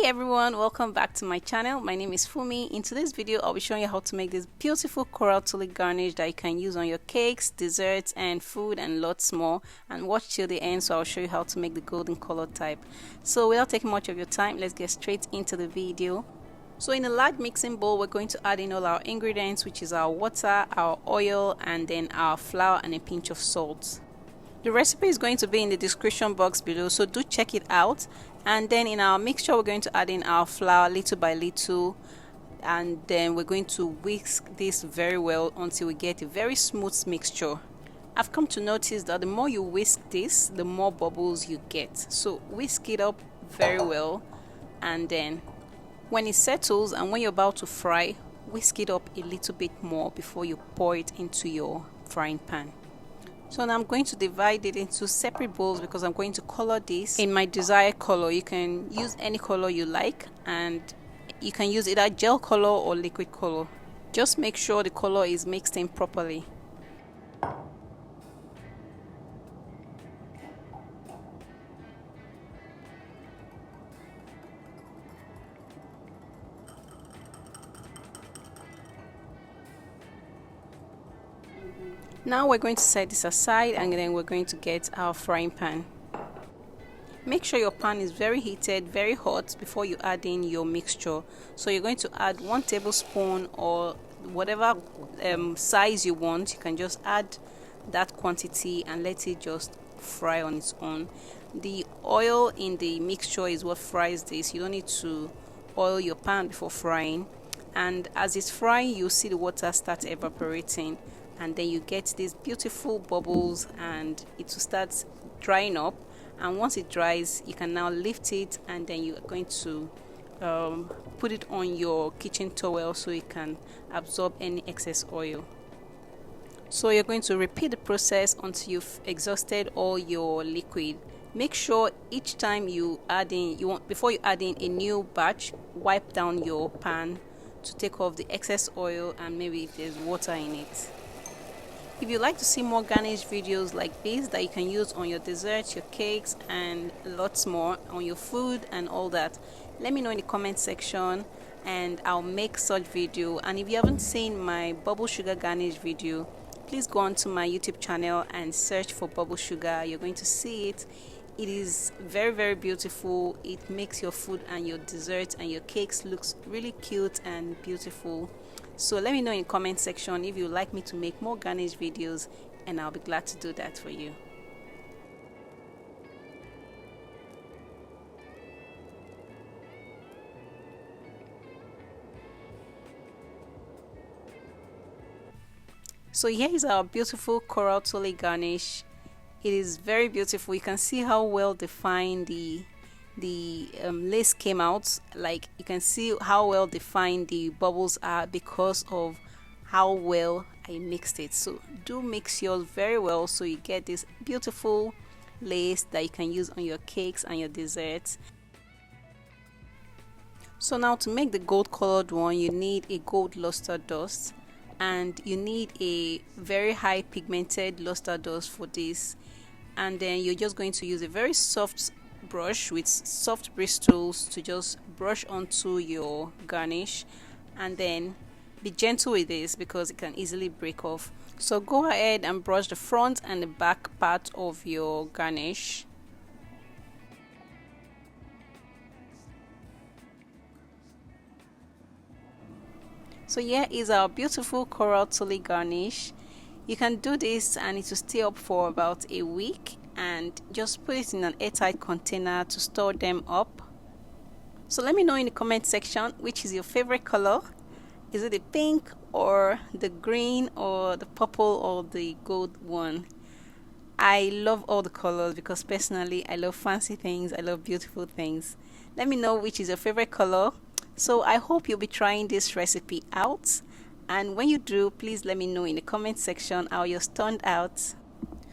Hey everyone, welcome back to my channel. My name is Funmi. In today's video I'll be showing you how to make this beautiful coral Tulie garnish that you can use on your cakes, desserts and food and lots more, and watch till the end so I'll show you how to make the golden color type. So without taking much of your time, let's get straight into the video. So in a large mixing bowl we're going to add in all our ingredients, which is our water, our oil, and then our flour and a pinch of salt. The recipe is going to be in the description box below, so do check it out. And then in our mixture we're going to add in our flour little by little, and then we're going to whisk this very well until we get a very smooth mixture. I've come to notice that the more you whisk this, the more bubbles you get, so whisk it up very well, and then when it settles and when you're about to fry, whisk it up a little bit more before you pour it into your frying pan. So now I'm going to divide it into separate bowls because I'm going to color this in my desired color. You can use any color you like, and you can use either gel color or liquid color. Just make sure the color is mixed in properly. Now we're going to set this aside, and then we're going to get our frying pan. Make sure your pan is very heated, very hot before you add in your mixture. So you're going to add 1 tablespoon or whatever size you want. You can just add that quantity and let it just fry on its own. The oil in the mixture is what fries this. You don't need to oil your pan before frying. And as it's frying, you'll see the water start evaporating, and then you get these beautiful bubbles and it will start drying up. And once it dries, you can now lift it, and then you're going to put it on your kitchen towel so it can absorb any excess oil. So you're going to repeat the process until you've exhausted all your liquid. Make sure each time you add in, before you add in a new batch, wipe down your pan to take off the excess oil and maybe if there's water in it. If you'd like to see more Garnish videos like this that you can use on your desserts, your cakes and lots more, on your food and all that, let me know in the comment section and I'll make such video. And if you haven't seen my bubble sugar garnish video, please go on to my YouTube channel and search for bubble sugar. You're going to see it. It is very, very beautiful. It makes your food and your desserts and your cakes looks really cute and beautiful. So let me know in the comment section if you'd like me to make more Garnish videos, and I'll be glad to do that for you. So here is our beautiful coral Tulie garnish. It is very beautiful. You can see how well defined the lace came out. Like, you can see how well defined the bubbles are because of how well I mixed it. So do mix yours very well so you get this beautiful lace that you can use on your cakes and your desserts. So now to make the gold colored one, you need a gold luster dust, and you need a very high pigmented luster dust for this. And then you're just going to use a very soft brush with soft bristles to just brush onto your garnish, and then be gentle with this because it can easily break off. So go ahead and brush the front and the back part of your garnish. So here is our beautiful coral Tulie garnish. You can do this and it will stay up for about a week, and just put it in an airtight container to store them up. So let me know in the comment section which is your favorite color. Is it the pink or the green or the purple or the gold one? I love all the colors because personally I love fancy things, I love beautiful things. Let me know which is your favorite color. So I hope you'll be trying this recipe out, and when you do, please let me know in the comment section how you're turned out.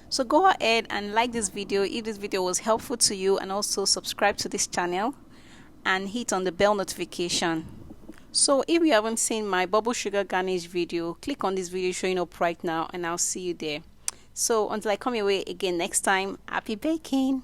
So go ahead and like this video if this video was helpful to you, and also subscribe to this channel and hit on the bell notification. So if you haven't seen my bubble sugar garnish video, click on this video showing up right now and I'll see you there. So until I come your way again next time, happy baking.